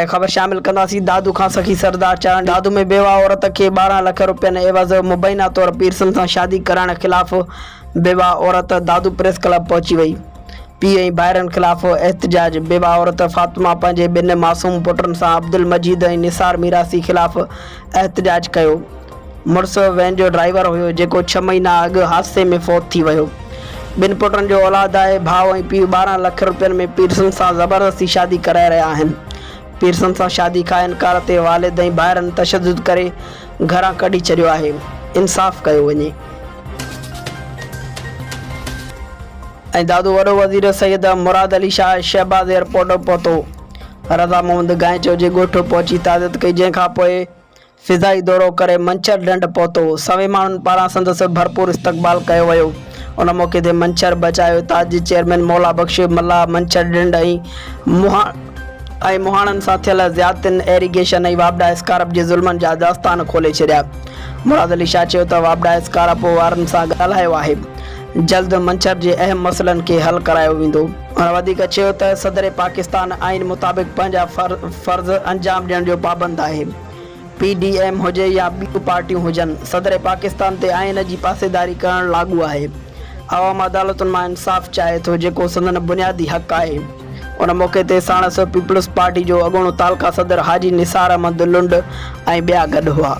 ख़बर शामिल कंदासीं दादू खां सखी सरदार चरण। दादू में बेवा औरत के 12 लाख रुपयनि एवज़ मुबैना तौर पीरसन सां शादी कराइण खिलाफ़ बेवा औरत दादू प्रेस क्लब पहुची वई। पीउ ऐं भाइरनि खिलाफ़ एहतजाज। बेवा औरत फातिमा पंहिंजे 2 मासूम पुटनि सां अब्दुल मजीद ऐं निसार मीरासी खिलाफ़ एहतजाज कयो। मुड़ुस वैन जो ड्राइवर हुयो जेको 6 महीना अॻु हादसे में फ़ौत थी वियो। 2 पुटनि जो औलाद आहे। भाउ ऐं पीउ 12 लाख रुपयनि में पीरसन सां ज़बरदस्ती शादी कराए रहिया आहिनि। पीरसन सां शादी खां इनकार ते वालिद ऐं भाइरनि तशद्दुद करे घरां कढी छॾियो आहे। इंसाफ़ कयो वञे। ऐं दादू वॾो वज़ीर सैयद मुराद अली शाह शहबाज़ एयरपोर्ट पहुतो। रज़ा मोहम्मद गांइचो जे ॻोठ पहुची ताज़ियत कई, जंहिंखां पोइ फ़िज़ाई दौरो करे मंछर ढंढ पहुतो। सवे माण्हुनि पारां संदसि भरपूर इस्तक़बाल कयो वियो। उन मौक़े ते मंछर बचायो ताज जे चेयरमैन मौला बख्श मल्ला मंछर ढंढ ऐं मुहाणनि सां थियल ज़्यादतियुनि, एरीगेशन ऐं वाबडा स्कारप जे ज़ुल्मनि जा दास्तान खोले छॾिया। मुराद अली शाह चयो त वाबडा स्कारप वारनि सां ॻाल्हायो आहे। जल्द मंछर जे अहम मसइलनि खे हल करायो वेंदो। हुन वधीक चयो त सदर पाकिस्तान आइन मुताबिक़ पंहिंजा फ़र्ज़ अंजाम ॾियण जो पाबंद आहे। PDM हुजे या ॿियूं पार्टियूं हुजनि, सदर पाकिस्तान ते आइन जी पासेदारी करणु लागू आहे। अवाम अदालतुनि मां इंसाफ़ चाहे थो, जेको संदन बुनियादी हक़ आहे। उन मौक़े ते साणस पीपल्स पार्टी जो अॻूणो तालका सदर हाजी निसार अहमद लुंड ऐं ॿिया गॾु हुआ।